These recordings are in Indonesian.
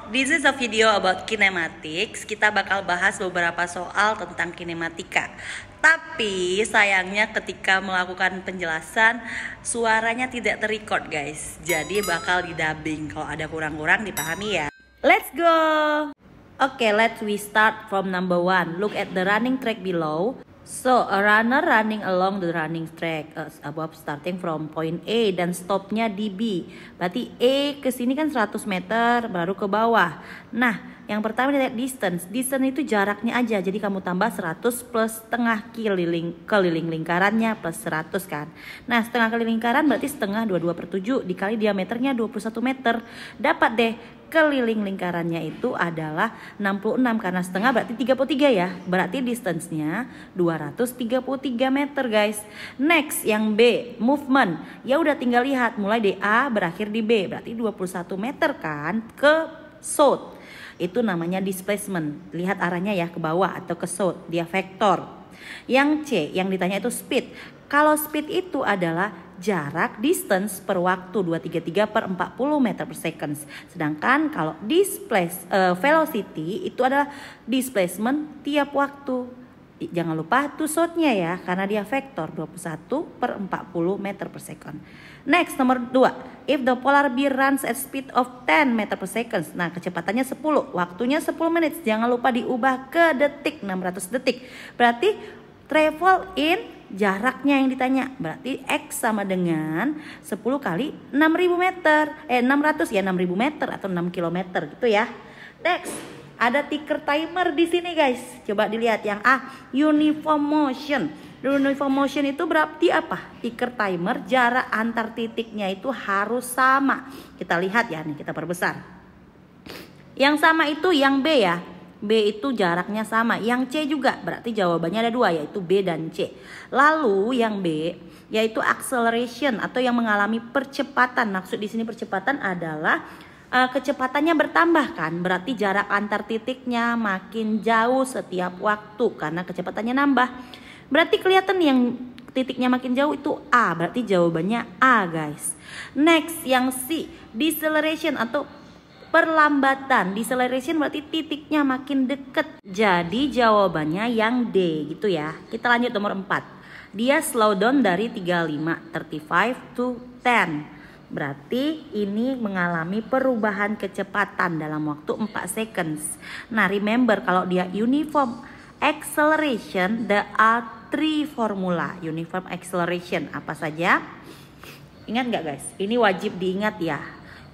This is a video about kinematics. Kita bakal bahas beberapa soal tentang kinematika. Tapi sayangnya ketika melakukan penjelasan suaranya tidak terrecord guys. Jadi bakal didubbing. Kalau ada kurang-kurang dipahami ya. Let's go. Okay, let's we start from number 1. Look at the running track below. So, a runner running along the running track above starting from point A dan stopnya di B. Berarti A ke sini kan 100 meter baru ke bawah. Nah, yang pertama lihat distance. Distance itu jaraknya aja. Jadi kamu tambah 100 plus setengah keliling lingkarannya plus 100 kan. Nah, setengah kali lingkaran berarti setengah 22/7 dikali diameternya 21 meter. Dapat deh keliling lingkarannya itu adalah 66 karena setengah berarti 33 ya. Berarti distance-nya 233 meter guys. Next yang B, movement. Ya udah tinggal lihat mulai di A berakhir di B. Berarti 21 meter kan ke south. Itu namanya displacement. Lihat arahnya ya ke bawah atau ke south. Dia vektor. Yang C, yang ditanya itu speed. Kalau speed itu adalah jarak distance per waktu 233/40 meter per second. Sedangkan kalau velocity itu adalah displacement tiap waktu. Jangan lupa to south-nya ya karena dia vektor 21/40 meter per second. Next nomor 2. If the polar bear runs at speed of 10 meter per second. Nah, kecepatannya 10, waktunya 10 menit. Jangan lupa diubah ke detik 600 detik. Berarti travel in jaraknya yang ditanya. Berarti X sama dengan 10 kali 6.000 meter. 600 ya 6.000 meter atau 6 kilometer gitu ya. Next, ada ticker timer di sini guys. Coba dilihat yang A, uniform motion. Uniform motion itu berarti apa? Ticker timer jarak antar titiknya itu harus sama. Kita lihat ya nih, kita perbesar. Yang sama itu yang B ya. B itu jaraknya sama, yang C juga, berarti jawabannya ada 2 yaitu B dan C. Lalu yang B yaitu acceleration atau yang mengalami percepatan. Maksud di sini percepatan adalah kecepatannya bertambah kan, berarti jarak antar titiknya makin jauh setiap waktu karena kecepatannya nambah. Berarti kelihatan yang titiknya makin jauh itu A, berarti jawabannya A guys. Next yang C, deceleration atau perlambatan. Deceleration berarti titiknya makin deket. Jadi jawabannya yang D gitu ya. Kita lanjut nomor 4. Dia slow down dari 35 to 10. Berarti ini mengalami perubahan kecepatan dalam waktu 4 seconds. Nah, remember kalau dia uniform acceleration, there are 3 formula. Uniform acceleration apa saja? Ingat nggak guys? Ini wajib diingat ya.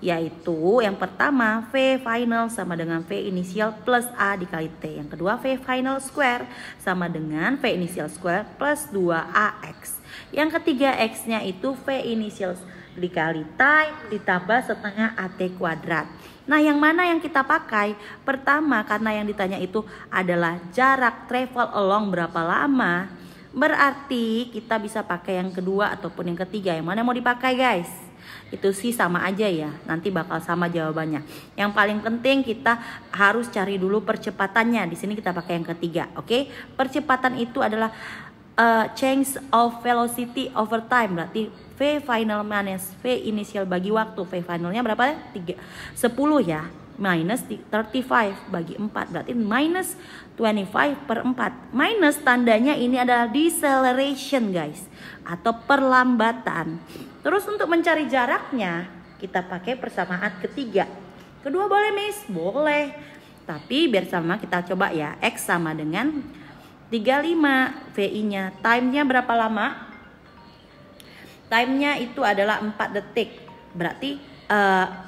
Yaitu yang pertama V final sama dengan V inisial plus A dikali T. Yang kedua V final square sama dengan V inisial square plus 2AX. Yang ketiga X-nya itu V inisial dikali time ditambah setengah AT kuadrat. Nah, yang mana yang kita pakai? Pertama, karena yang ditanya itu adalah jarak travel along berapa lama, berarti kita bisa pakai yang kedua ataupun yang ketiga. Yang mana mau dipakai guys? Itu sih sama aja ya, nanti bakal sama jawabannya. Yang paling penting kita harus cari dulu percepatannya. Di sini kita pakai yang ketiga, oke? Percepatan itu adalah change of velocity over time. Berarti V final minus V initial bagi waktu. V finalnya berapa? 10 ya. Minus 35 bagi 4. Berarti minus 25/4. Minus tandanya ini adalah deceleration guys. Atau perlambatan. Terus untuk mencari jaraknya kita pakai persamaan ketiga. Kedua boleh miss? Boleh. Tapi biar sama kita coba ya. X sama dengan 35 VI-nya. Time-nya berapa lama? Time-nya itu adalah 4 detik. Berarti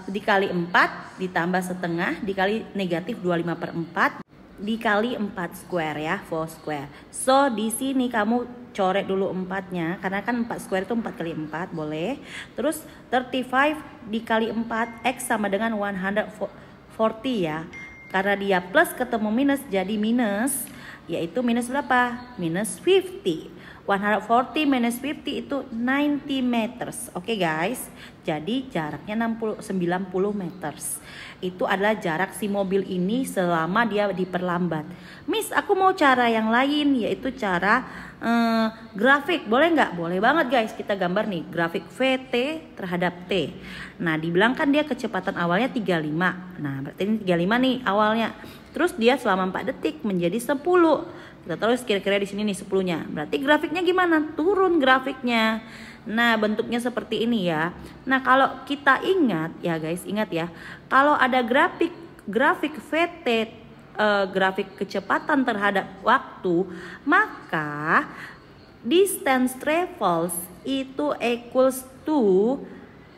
dikali 4 ditambah setengah dikali negatif 25/4 dikali 4 square ya, 4 square. So di sini kamu coret dulu 4-nya karena kan 4 square itu 4 kali 4 boleh. Terus 35 dikali 4 X sama dengan 140 ya. Karena dia plus ketemu minus jadi minus, yaitu minus berapa? Minus 50. 140 minus 50 itu 90 meters. Oke guys, jadi jaraknya 90 meters. Itu adalah jarak si mobil ini selama dia diperlambat. Miss, aku mau cara yang lain, yaitu cara grafik. Boleh nggak? Boleh banget guys. Kita gambar nih grafik VT terhadap T. Nah, dibilang kan dia kecepatan awalnya 35. Nah, berarti ini 35 nih awalnya. Terus dia selama 4 detik menjadi 10. Kita terus kira-kira di sini nih 10-nya. Berarti grafiknya gimana? Turun grafiknya. Nah, bentuknya seperti ini ya. Nah, kalau kita ingat ya guys, ingat ya. Kalau ada grafik VT, grafik kecepatan terhadap waktu, maka distance travels itu equals to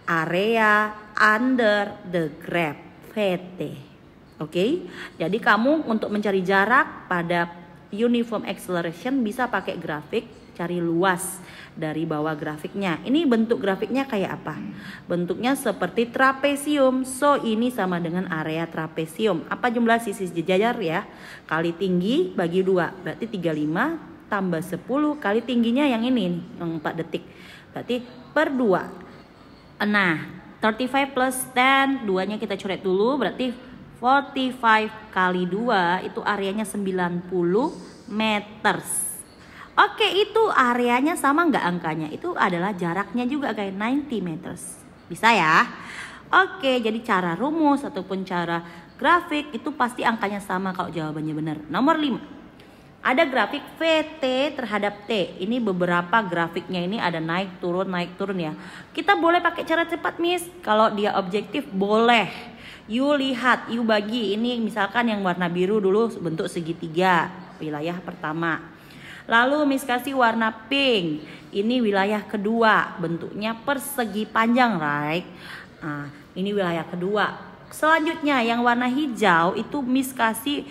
area under the graph VT. Oke? Jadi kamu untuk mencari jarak pada uniform acceleration bisa pakai grafik, cari luas dari bawah grafiknya. Ini bentuk grafiknya kayak apa? Bentuknya seperti trapesium. So ini sama dengan area trapesium. Apa jumlah sisi sejajar ya? Kali tinggi bagi 2. Berarti 35 tambah 10 kali tingginya yang ini nih, yang 4 detik. Berarti per 2. Nah, 35 plus 10, 2-nya kita coret dulu. Berarti 45 kali 2 itu areanya 90 meters. Oke, itu areanya sama nggak angkanya? Itu adalah jaraknya juga kayak 90 meters. Bisa ya? Oke, jadi cara rumus ataupun cara grafik itu pasti angkanya sama kalau jawabannya benar. Nomor 5. Ada grafik VT terhadap T. Ini beberapa grafiknya ini ada naik turun ya. Kita boleh pakai cara cepat, Miss. Kalau dia objektif boleh. You lihat, you bagi. Ini misalkan yang warna biru dulu bentuk segitiga, wilayah pertama. Lalu Miss kasih warna pink. Ini wilayah kedua, bentuknya persegi panjang, right? Nah, ini wilayah kedua. Selanjutnya yang warna hijau itu Miss kasih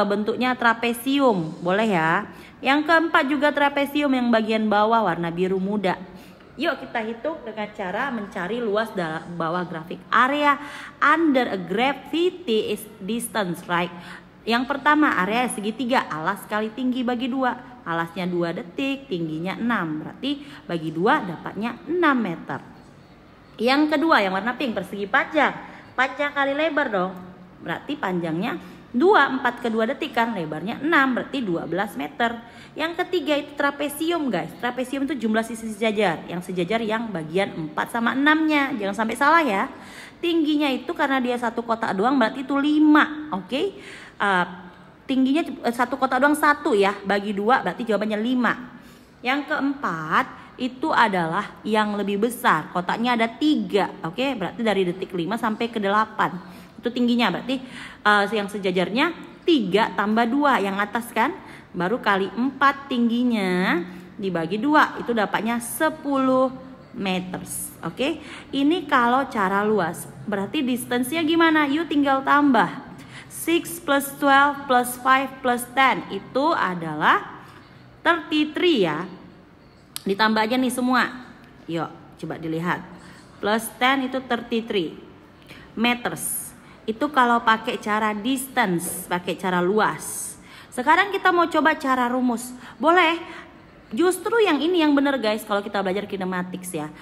bentuknya trapesium, boleh ya? Yang keempat juga trapesium yang bagian bawah warna biru muda. Yuk kita hitung dengan cara mencari luas dalam bawah grafik. Area under a graph VT is distance, right? Yang pertama area segitiga, alas kali tinggi bagi 2. Alasnya 2 detik, tingginya 6. Berarti bagi 2 dapatnya 6 meter. Yang kedua yang warna pink persegi panjang. Panjang kali lebar dong. Berarti panjangnya 2, 4 ke 2 detik kan, lebarnya 6, berarti 12 meter. Yang ketiga itu trapesium guys. Trapesium itu jumlah sisi sejajar. Yang sejajar yang bagian 4 sama 6-nya. Jangan sampai salah ya. Tingginya itu karena dia satu kotak doang berarti itu 5. Oke. Tingginya satu kotak doang 1 ya. Bagi 2 berarti jawabannya 5. Yang keempat itu adalah yang lebih besar. Kotaknya ada 3. Oke. Berarti dari detik 5 sampai ke 8. Itu tingginya berarti yang sejajarnya 3 tambah 2 yang atas kan, baru kali 4 tingginya dibagi 2 itu dapatnya 10 meters. Oke, ini kalau cara luas. Berarti distance-nya gimana? Yuk tinggal tambah 6 plus 12 plus 5 plus 10 itu adalah 33 ya. Ditambah aja nih semua. Yuk coba dilihat. Plus 10 itu 33 meters. Itu kalau pakai cara distance, pakai cara luas. Sekarang kita mau coba cara rumus. Boleh? Justru yang ini yang benar guys kalau kita belajar kinematics ya.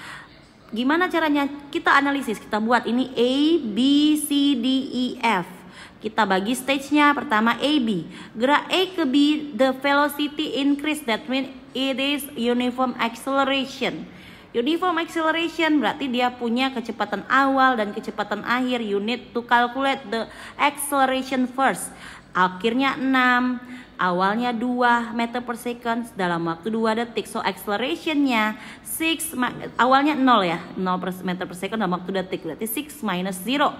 Gimana caranya? Kita analisis, kita buat ini A, B, C, D, E, F. Kita bagi stage-nya. Pertama A, B. Gerak A ke B, the velocity increase. That means it is uniform acceleration. Uniform acceleration berarti dia punya kecepatan awal dan kecepatan akhir. You need to calculate the acceleration first. Akhirnya 6, awalnya 2 meter per second dalam waktu 2 detik. So accelerationnya 6, awalnya 0 ya, 0 meter per second dalam waktu detik. Berarti 6 minus 0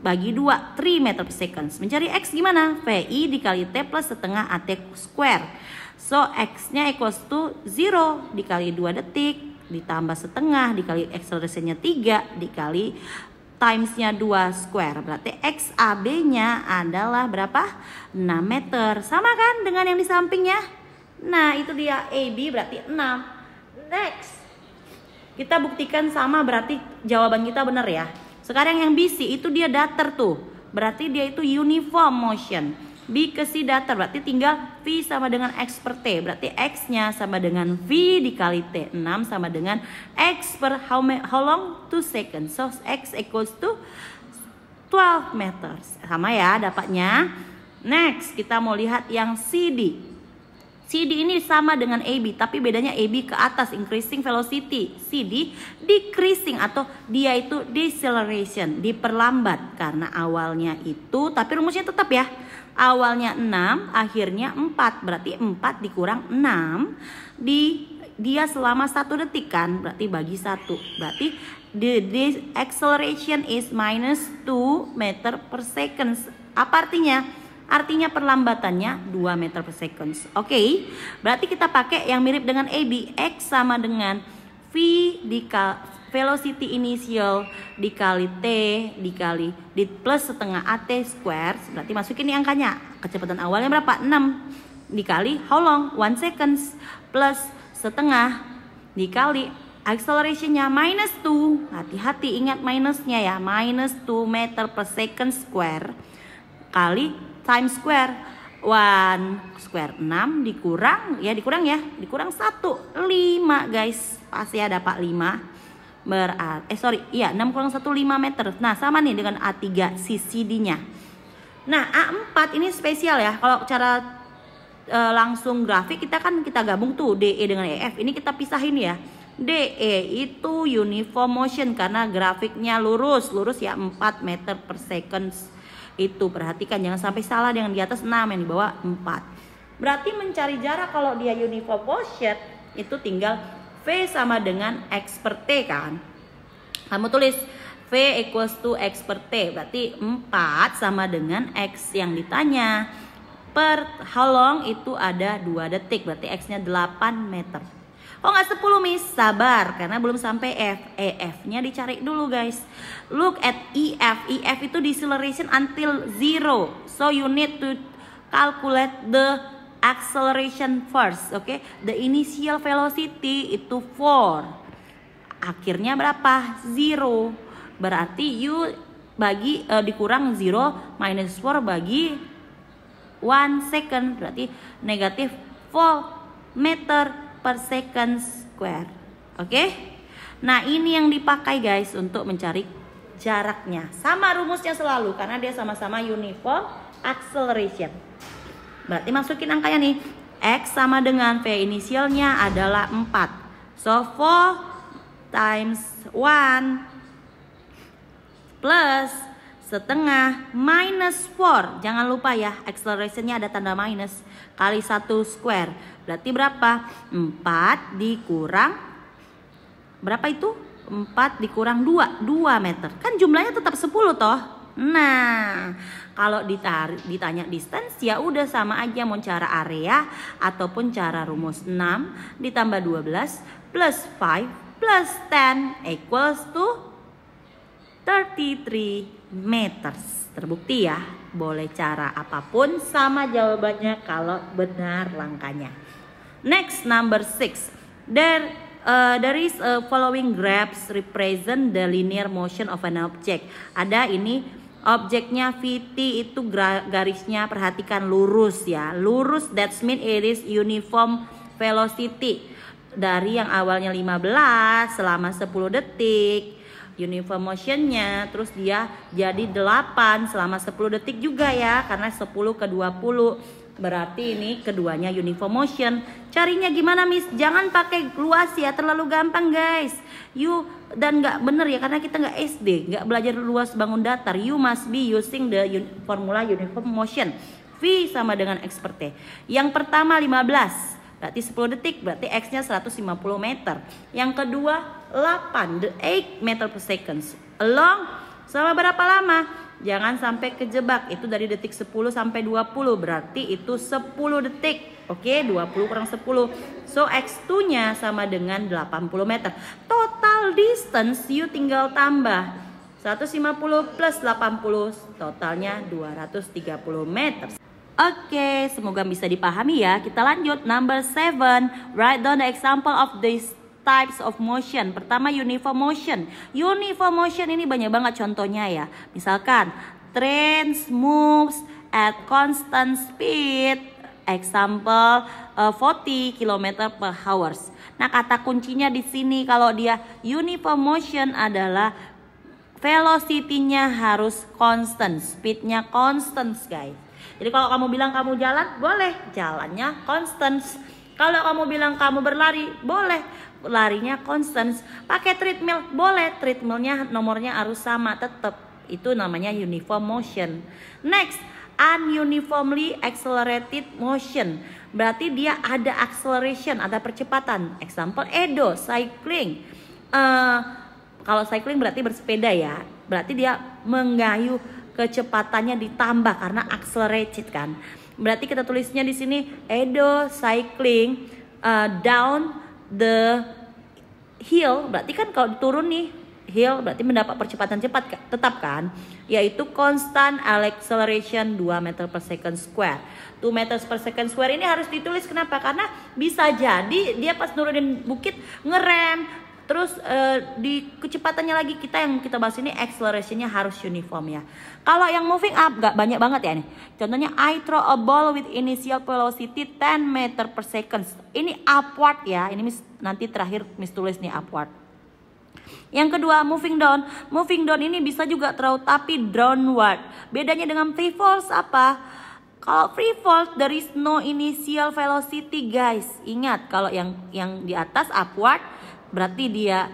bagi 2, 3 meter per second. Mencari X gimana? VI dikali T plus setengah AT square. So X-nya equals to 0 dikali 2 detik. Ditambah setengah dikali acceleration-nya 3 dikali times-nya 2 square. Berarti XAB-nya adalah berapa? 6 meter. Sama kan dengan yang di sampingnya? Nah itu dia AB berarti 6. Next. Kita buktikan sama berarti jawaban kita benar ya. Sekarang yang BC itu dia datar tuh. Berarti dia itu uniform motion. B ke C datar, berarti tinggal V sama dengan X per T. Berarti X-nya sama dengan V dikali T. 6 sama dengan X per how long? 2 seconds. So X equals to 12 meters. Sama ya dapatnya. Next, kita mau lihat yang CD. CD ini sama dengan AB, tapi bedanya AB ke atas, increasing velocity. CD decreasing atau dia itu deceleration, diperlambat karena awalnya itu, tapi rumusnya tetap ya. Awalnya 6, akhirnya 4. Berarti 4 dikurang 6 dia selama 1 detik kan, berarti bagi 1. Berarti the acceleration is minus 2 meter per second. Apa artinya? Artinya perlambatannya 2 meter per second. Oke, berarti kita pakai yang mirip dengan AB. X sama dengan V dikali velocity initial dikali T dikali di plus setengah AT square. Berarti masukin nih angkanya. Kecepatan awalnya berapa? 6 dikali how long? 1 seconds plus setengah dikali accelerationnya minus 2. Hati-hati ingat minusnya ya. Minus 2 meter per second square kali time square 1 square 6 dikurang 1 5 guys, pasti ada Pak 5 berarti 6 kurang 1 5 meter. Nah sama nih dengan A3 CCD nya. Nah A4 ini spesial ya, kalau cara langsung grafik kita gabung tuh DE dengan EF, ini kita pisahin ya. DE itu uniform motion karena grafiknya lurus ya, 4 meter per second. Itu perhatikan jangan sampai salah, yang di atas 6 yang di bawah 4. Berarti mencari jarak kalau dia uniform motion itu tinggal V sama dengan X per T kan. Kamu tulis V equals to X per T, berarti 4 sama dengan X yang ditanya. Per how long itu ada 2 detik, berarti X nya 8 meter. Oh nggak 10 Miss, sabar karena belum sampai F. EF-nya dicari dulu guys. Look at EF. EF itu deceleration until 0. So you need to calculate the acceleration first. Okay? The initial velocity itu 4. Akhirnya berapa? 0. Berarti you bagi dikurang 0 minus 4 bagi 1 second. Berarti negatif 4 meter per second square. Oke? Nah, ini yang dipakai guys untuk mencari jaraknya. Sama rumusnya selalu karena dia sama-sama uniform acceleration. Berarti masukin angkanya nih. X sama dengan V inisialnya adalah 4. So 4 times 1 plus setengah minus 4. Jangan lupa ya, accelerationnya ada tanda minus. Kali 1 square. Berarti berapa? 4 dikurang berapa itu? 4 dikurang 2 meter. Kan jumlahnya tetap 10 toh. Nah, kalau ditanya distance ya udah sama aja, mau cara area ataupun cara rumus 6 ditambah 12 plus 5 plus 10 equals to 33 meters. Terbukti ya, boleh cara apapun sama jawabannya kalau benar langkahnya. Next, number 6. There is a following graphs represent the linear motion of an object. Ada ini objeknya VT itu garisnya perhatikan lurus ya. Lurus, that means it is uniform velocity. Dari yang awalnya 15 selama 10 detik. Uniform motionnya terus dia jadi 8 selama 10 detik juga ya, karena 10 ke 20 berarti ini keduanya uniform motion. Carinya gimana Miss? Jangan pakai luas ya, terlalu gampang guys. Dan nggak bener ya karena kita nggak SD, nggak belajar luas bangun datar. You must be using the formula uniform motion. V sama dengan X per T. Yang pertama 15 berarti 10 detik, berarti X-nya 150 meter. Yang kedua 8, the 8 meter per second. Along selama berapa lama? Jangan sampai kejebak. Itu dari detik 10 sampai 20, berarti itu 10 detik. Oke, 20 kurang 10. So X2-nya sama dengan 80 meter. Total distance you tinggal tambah 150 plus 80, totalnya 230 meter. Oke, semoga bisa dipahami ya. Kita lanjut number 7. Write down the example of these types of motion. Pertama uniform motion. Uniform motion ini banyak banget contohnya ya. Misalkan trains moves at constant speed. Example 40 km per hours. Nah, kata kuncinya di sini kalau dia uniform motion adalah velocity-nya harus constant, speed-nya constant, guys. Jadi kalau kamu bilang kamu jalan, boleh jalannya constant. Kalau kamu bilang kamu berlari, boleh larinya constant. Pakai treadmill, boleh treadmillnya nomornya harus sama tetap. Itu namanya uniform motion. Next, ununiformly accelerated motion. Berarti dia ada acceleration, ada percepatan. Example Edo cycling. Kalau cycling berarti bersepeda ya. Berarti dia mengayuh, kecepatannya ditambah karena accelerated kan. Berarti kita tulisnya di sini Edo cycling down the hill. Berarti kan kalau turun nih hill berarti mendapat percepatan cepat tetap kan, yaitu constant acceleration 2 meter per second square. 2 meter per second square ini harus ditulis, kenapa? Karena bisa jadi dia pas nurunin bukit ngerem, terus di kecepatannya lagi yang kita bahas ini accelerationnya harus uniform ya. Kalau yang moving up gak banyak banget ya nih. Contohnya I throw a ball with initial velocity 10 meter per second. Ini upward ya. Ini nanti terakhir Miss tulis nih upward. Yang kedua moving down. Moving down ini bisa juga throw tapi downward. Bedanya dengan free fall apa? Kalau free fall there is no initial velocity guys. Ingat kalau yang di atas upward berarti dia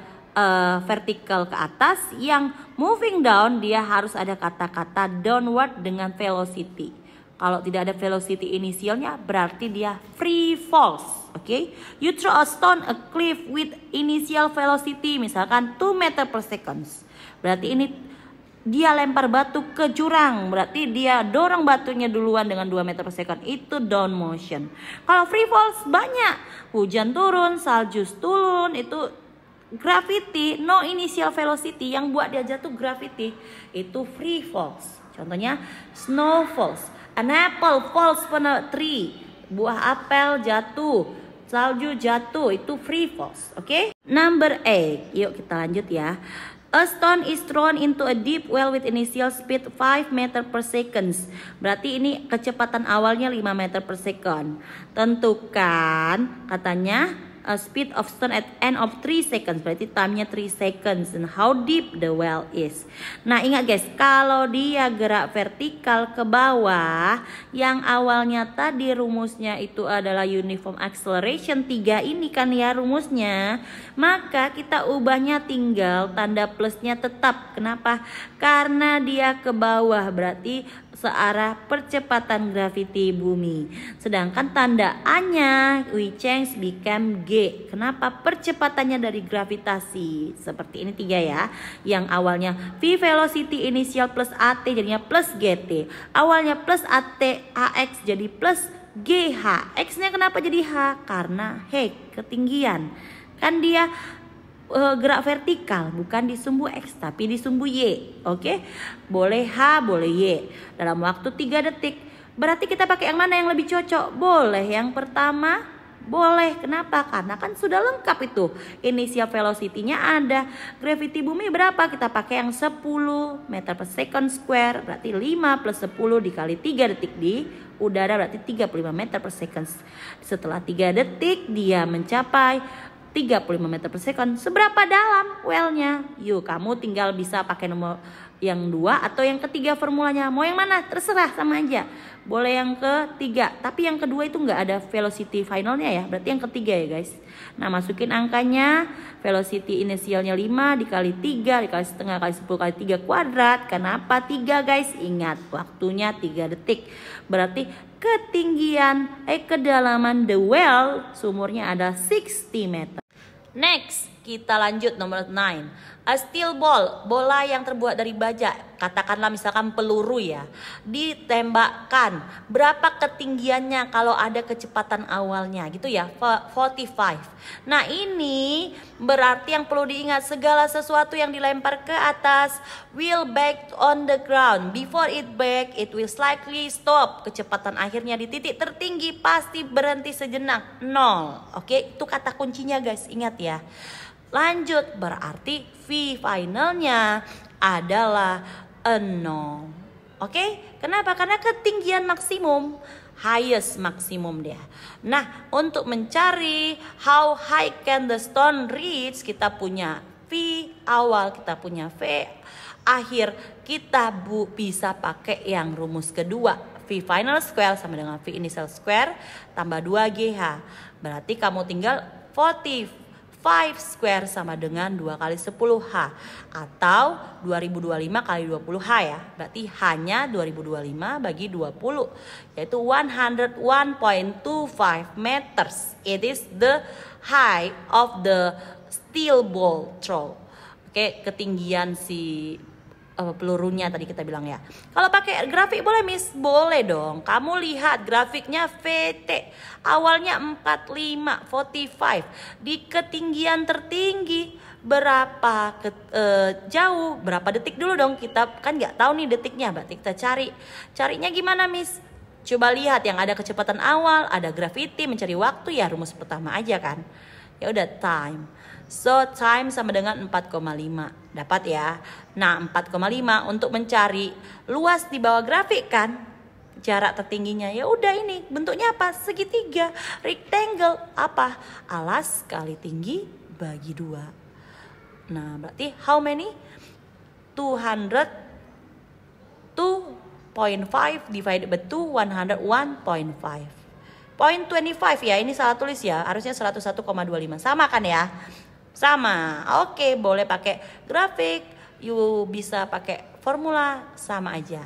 vertical ke atas. Yang moving down dia harus ada kata-kata downward dengan velocity. Kalau tidak ada velocity inisialnya berarti dia free falls. Oke, you throw a stone a cliff with initial velocity misalkan 2 meter per second. Berarti ini dia lempar batu ke jurang, berarti dia dorong batunya duluan dengan 2 meter per second. Itu down motion. Kalau free falls banyak, hujan turun, salju turun, itu gravity, no initial velocity, yang buat dia jatuh gravity, itu free falls. Contohnya snow falls, an apple falls from a tree, buah apel jatuh, salju jatuh, itu free falls. Oke? Number 8. Yuk kita lanjut ya. A stone is thrown into a deep well with initial speed 5 meter per second. Berarti ini kecepatan awalnya 5 meter per second. Tentukan katanya a speed of stone at end of 3 seconds. Berarti time-nya 3 seconds. And how deep the well is. Nah ingat guys, kalau dia gerak vertikal ke bawah, yang awalnya tadi rumusnya itu adalah uniform acceleration 3 ini kan ya rumusnya, maka kita ubahnya tinggal tanda plusnya tetap. Kenapa? Karena dia ke bawah berarti searah percepatan graviti bumi. Sedangkan tanda A-nya we change become G. Kenapa? Percepatannya dari gravitasi. Seperti ini 3 ya. Yang awalnya V velocity initial plus AT jadinya plus GT. Awalnya plus AT AX jadi plus GH. X-nya kenapa jadi H? Karena ketinggian. Kan dia gerak vertikal, bukan di sumbu X tapi di sumbu Y. Oke? Boleh H, boleh Y. Dalam waktu 3 detik. Berarti kita pakai yang mana yang lebih cocok? Boleh yang pertama, boleh. Kenapa? Karena kan sudah lengkap itu. Initial velocity-nya ada. Gravity bumi berapa? Kita pakai yang 10 meter per second square. Berarti 5 plus 10 dikali 3 detik di udara berarti 35 meter per second. Setelah 3 detik dia mencapai 35 meter per second. Seberapa dalam well-nya? Yuk kamu tinggal bisa pakai nomor yang 2 atau yang ketiga formulanya. Mau yang mana? Terserah, sama aja. Boleh yang ketiga. Tapi yang kedua itu nggak ada velocity finalnya ya. Berarti yang ketiga ya guys. Nah masukin angkanya. Velocity inisialnya 5 dikali 3 dikali setengah kali 10 kali 3 kuadrat. Kenapa 3 guys? Ingat waktunya 3 detik. Berarti ketinggian kedalaman the well sumurnya ada 60 meter. Next, kita lanjut nomor 9. A steel ball, bola yang terbuat dari baja. Katakanlah misalkan peluru ya. Ditembakkan. Berapa ketinggiannya kalau ada kecepatan awalnya gitu ya. 45. Nah ini berarti yang perlu diingat, segala sesuatu yang dilempar ke atas will back on the ground. Before it back, it will slightly stop. Kecepatan akhirnya di titik tertinggi pasti berhenti sejenak. 0. Oke, itu kata kuncinya guys. Ingat ya. Lanjut, berarti V finalnya adalah 0. Oke, kenapa? Karena ketinggian maksimum, highest maksimum dia. Nah, untuk mencari how high can the stone reach, kita punya V awal, kita punya V akhir, kita bisa pakai yang rumus kedua. V final square sama dengan V initial square tambah 2GH. Berarti kamu tinggal 45 square sama dengan 2 kali 10H atau 2025 kali 20H ya. Berarti hanya 2025 bagi 20 yaitu 101.25 meters. It is the height of the steel ball throw. Oke, ketinggian si pelurunya tadi kita bilang ya. Kalau pakai grafik boleh Miss? Boleh dong. Kamu lihat grafiknya VT. Awalnya 45. Di ketinggian tertinggi berapa jauh, berapa detik dulu dong. Kita kan nggak tahu nih detiknya. Berarti kita cari. Carinya gimana Miss? Coba lihat yang ada kecepatan awal, ada gravity, mencari waktu ya rumus pertama aja kan. Ya udah time. So time sama dengan 4,5. Dapat ya. Nah 4,5 untuk mencari luas di bawah grafik kan. Jarak tertingginya ya udah ini bentuknya apa? Segitiga, rectangle. Apa? Alas kali tinggi bagi 2. Nah berarti how many? 202.5 divided by 101.5. 0.25 ya, ini salah tulis ya, harusnya 101,25. Sama kan ya? Sama. Oke, boleh pakai grafik, you bisa pakai formula, sama aja.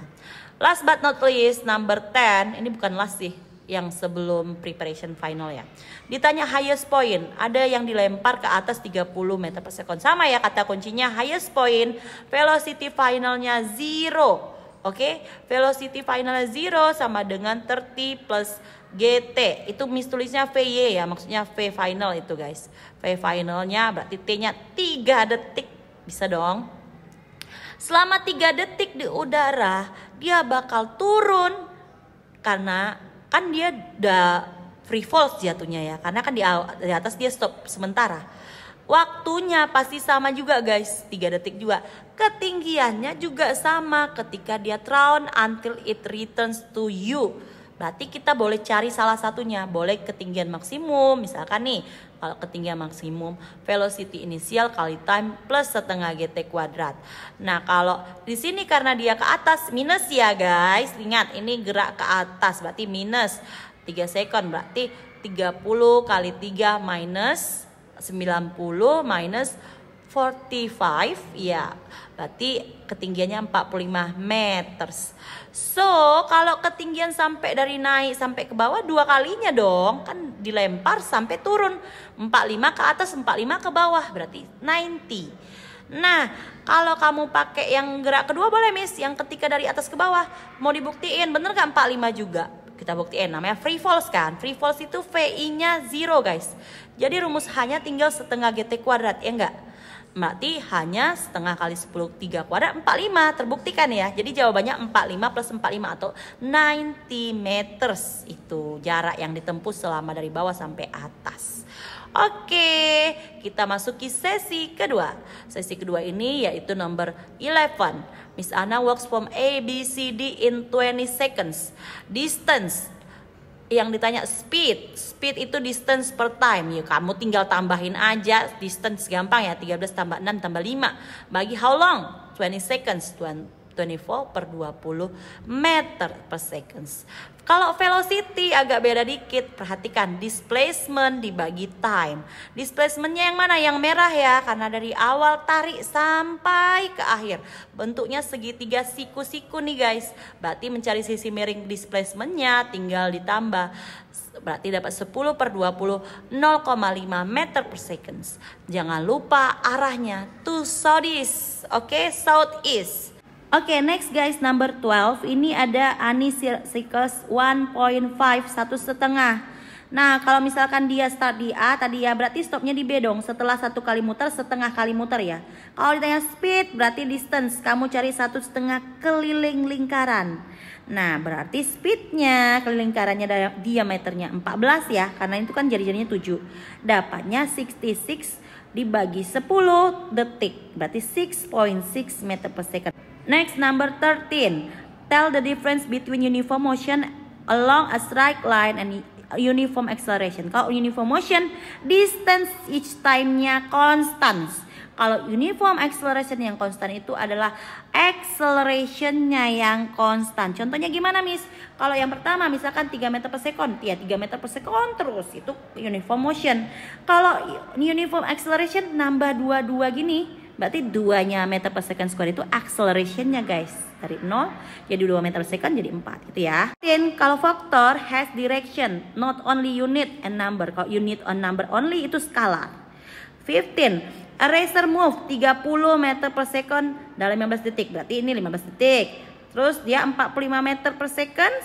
Last but not least, number 10. Ini bukan last sih, yang sebelum preparation final ya. Ditanya highest point, ada yang dilempar ke atas 30 meter per second. Sama ya kata kuncinya, highest point, velocity finalnya 0. Oke, velocity finalnya 0 sama dengan 30 plus GT. Itu Miss tulisnya VY ya, maksudnya V final itu guys. V finalnya berarti T-nya 3 detik. Bisa dong. Selama 3 detik di udara, dia bakal turun. Karena kan dia udah free fall jatuhnya ya. Karena kan di atas dia stop sementara. Waktunya pasti sama juga guys, 3 detik juga. Ketinggiannya juga sama ketika dia thrown until it returns to you. Berarti kita boleh cari salah satunya. Boleh ketinggian maksimum, misalkan nih. Kalau ketinggian maksimum, velocity inisial kali time plus setengah GT kuadrat. Nah kalau di sini karena dia ke atas, minus ya guys. Ingat ini gerak ke atas, berarti minus 3 second. Berarti 30 kali 3 minus 90 minus 45 ya, berarti ketinggiannya 45 meters. So kalau ketinggian sampai dari naik sampai ke bawah 2 kalinya dong, kan dilempar sampai turun 45 ke atas 45 ke bawah berarti 90. Nah kalau kamu pakai yang gerak kedua boleh Miss, yang ketika dari atas ke bawah mau dibuktiin bener gak 45 juga? Kita buktiin, namanya free falls kan. Free falls itu VI nya 0 guys. Jadi rumus hanya tinggal setengah GT kuadrat ya enggak? Berarti hanya setengah kali 10 3 kuadrat 45, terbuktikan ya. Jadi jawabannya 45 plus 45 atau 90 meters. Itu jarak yang ditempuh selama dari bawah sampai atas. Oke, kita masuki sesi kedua. Sesi kedua ini yaitu number 11. Miss Anna works from A, B, C, D in 20 seconds. Distance. Yang ditanya speed itu distance per time. Ya, kamu tinggal tambahin aja distance, gampang ya, 13 tambah 6 tambah 5 bagi how long? 20 seconds, 24 per 20 meter per seconds. Kalau velocity agak beda dikit, perhatikan displacement dibagi time. Displacementnya yang mana? Yang merah ya, karena dari awal tarik sampai ke akhir. Bentuknya segitiga siku-siku nih guys. Berarti mencari sisi miring displacementnya tinggal ditambah. Berarti dapat 10 per 20, 0,5 meter per seconds. Jangan lupa arahnya to southeast, oke, southeast. Oke, next guys, number 12. Ini ada Anisircus 1.5, 1,5. Nah, kalau misalkan dia start di A tadi ya, berarti stopnya di B dong. Setelah 1 kali muter, setengah kali muter ya. Kalau ditanya speed, berarti distance. Kamu cari 1,5 keliling lingkaran. Nah, berarti speednya keliling lingkarannya diameternya 14 ya. Karena itu kan jari-jarinya 7. Dapatnya 66 dibagi 10 detik. Berarti 6.6 meter per second. Next, number 13. Tell the difference between uniform motion along a straight line and uniform acceleration. Kalau uniform motion, distance each time-nya constant. Kalau uniform acceleration yang konstan itu adalah acceleration-nya yang konstan. Contohnya gimana, Miss? Kalau yang pertama misalkan 3 meter per second, ya 3 meter per second terus, itu uniform motion. Kalau uniform acceleration nambah 2 gini, berarti 2-nya meter per second square itu acceleration-nya, guys. Dari 0 jadi 2 meter per second jadi 4 gitu ya. Dan kalau vector has direction, not only unit and number. Kalau unit on number only itu scalar. 15. A racer move 30 meter per second dalam 15 detik. Berarti ini 15 detik. Terus dia 45 meter per second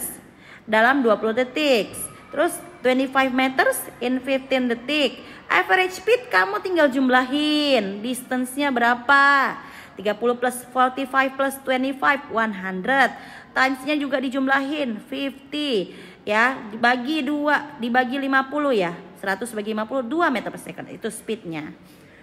dalam 20 detik. Terus 25 meters in 15 detik. Average speed kamu tinggal jumlahin. Distance-nya berapa? 30 plus 45 plus 25, 100. Times-nya juga dijumlahin, 50. Ya, dibagi 2, dibagi 50 ya. 100 bagi 50, 2 meter per second. Itu speed-nya.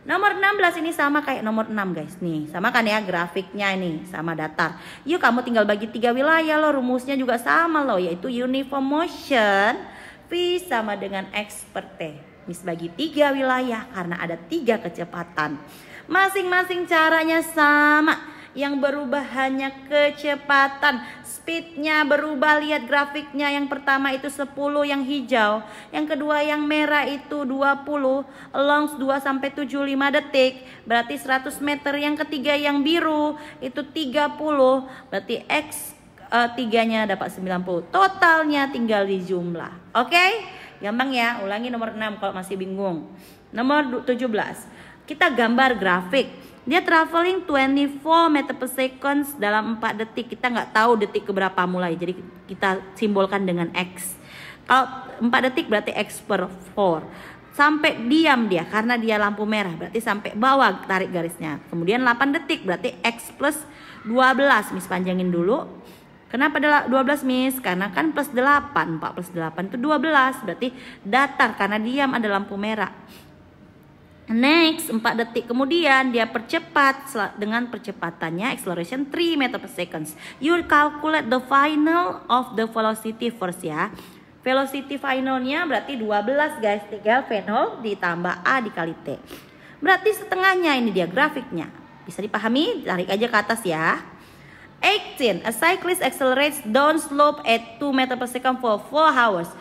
Nomor 16 ini sama kayak nomor 6, guys. Nih, sama kan ya grafiknya ini, sama datar. Yuk kamu tinggal bagi 3 wilayah loh, rumusnya juga sama loh, yaitu uniform motion V sama dengan X per T. Miss bagi 3 wilayah karena ada 3 kecepatan. Masing-masing caranya sama. Yang berubah hanya kecepatan. Speednya berubah, lihat grafiknya. Yang pertama itu 10 yang hijau. Yang kedua yang merah itu 20. Along 2-75 detik. Berarti 100 meter. Yang ketiga yang biru itu 30. Berarti X 3-nya dapat 90. Totalnya tinggal dijumlah. Oke? Gampang ya. Ulangi nomor 6 kalau masih bingung. Nomor 17. Kita gambar grafik. Dia traveling 24 meter per second dalam 4 detik. Kita nggak tahu detik keberapa mulai. Jadi kita simbolkan dengan X. Kalau 4 detik berarti X per 4. Sampai diam dia karena dia lampu merah. Berarti sampai bawah tarik garisnya. Kemudian 8 detik berarti X plus 12. Miss panjangin dulu. Kenapa 12, Miss? Karena kan plus 8. 4 plus 8 itu 12. Berarti datar karena diam ada lampu merah. Next, 4 detik kemudian dia percepat dengan percepatannya acceleration 3 meter per second. You calculate the final of the velocity first ya. Velocity finalnya berarti 12, guys. Tinggal V0 ditambah A dikali T. Berarti setengahnya ini dia grafiknya. Bisa dipahami? Tarik aja ke atas ya. 18. A cyclist accelerates down slope at 2 meter per second for 4 hours.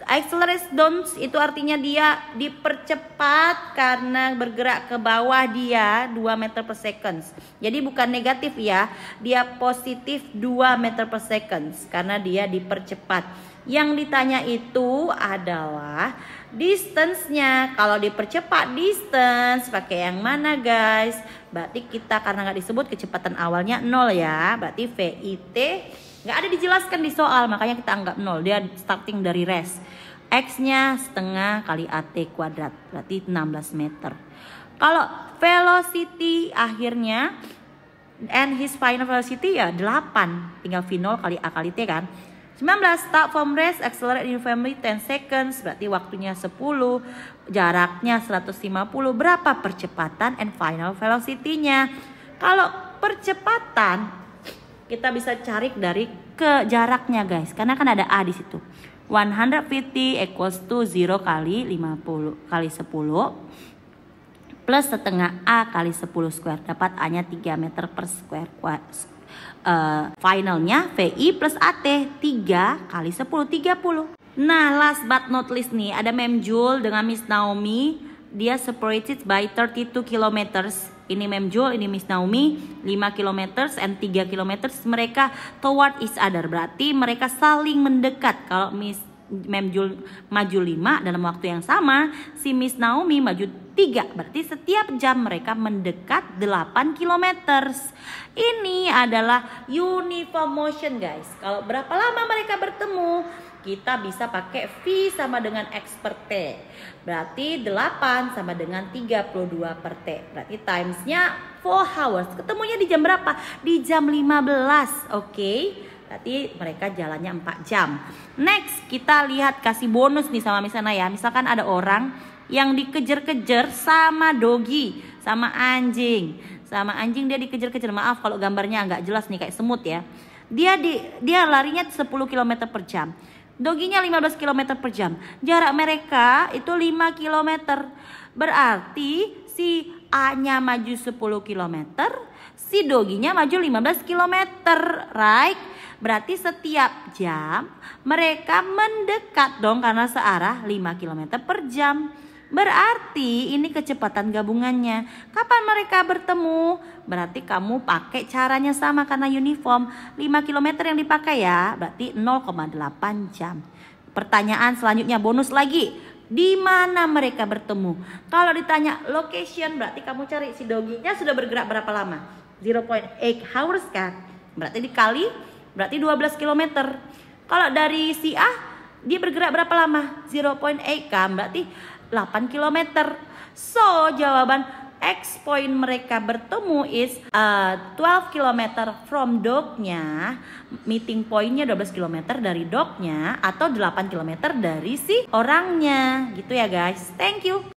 Accelerate down itu artinya dia dipercepat karena bergerak ke bawah dia 2 meter per second. Jadi bukan negatif ya, dia positif 2 meter per second karena dia dipercepat. Yang ditanya itu adalah distance-nya. Kalau dipercepat distance pakai yang mana, guys? Berarti kita karena nggak disebut kecepatan awalnya 0 ya. Berarti VIT nggak ada dijelaskan di soal, makanya kita anggap 0. Dia starting dari rest. X-nya setengah kali AT kuadrat, berarti 16 meter. Kalau velocity akhirnya and his final velocity ya 8. Tinggal V0 kali A kali T kan. 19. Start from rest, accelerate uniformly 10 seconds. Berarti waktunya 10. Jaraknya 150. Berapa percepatan and final velocity-nya? Kalau percepatan kita bisa cari dari ke jaraknya, guys. Karena kan ada A di situ. 150 equals to 0 kali 50 kali 10 plus setengah A kali 10 square. Dapat A nya 3 meter per square. Finalnya VI plus AT 3 kali 10, 30. Nah, last but not least nih, ada Mem Jul dengan Miss Naomi. Dia separated by 32 kilometers. Ini Mem Jul, ini Miss Naomi, 5 km and 3 km. Mereka toward each other. Berarti mereka saling mendekat. Kalau Mem Jul maju 5 dalam waktu yang sama, si Miss Naomi maju 3. Berarti setiap jam mereka mendekat 8 km. Ini adalah uniform motion, guys. Kalau berapa lama mereka bertemu? Kita bisa pakai V sama dengan X per T. Berarti 8 sama dengan 32 per T. Berarti timesnya 4 hours. Ketemunya di jam berapa? Di jam 15. Oke. Berarti mereka jalannya 4 jam. Next, kita lihat kasih bonus nih sama misalnya ya. Misalkan ada orang yang dikejar-kejar sama doggy, sama anjing. Sama anjing dia dikejar-kejar. Maaf kalau gambarnya agak jelas nih kayak semut ya. Dia larinya 10 km per jam. Doginya 15 km per jam. Jarak mereka itu 5 km. Berarti si A-nya maju 10 km, si doginya maju 15 km, right? Berarti setiap jam mereka mendekat dong karena searah 5 km per jam. Berarti ini kecepatan gabungannya. Kapan mereka bertemu? Berarti kamu pakai caranya sama karena uniform. 5 km yang dipakai ya, berarti 0,8 jam. Pertanyaan selanjutnya bonus lagi. Di mana mereka bertemu? Kalau ditanya location, berarti kamu cari si doginya sudah bergerak berapa lama? 0,8 hours kan? Berarti dikali, berarti 12 km. Kalau dari si A, dia bergerak berapa lama? 0,8 kan? Berarti 8 km. So, jawaban X point mereka bertemu is 12 km from docknya. Meeting pointnya 12 km dari docknya atau 8 km dari si orangnya. Gitu ya guys. Thank you.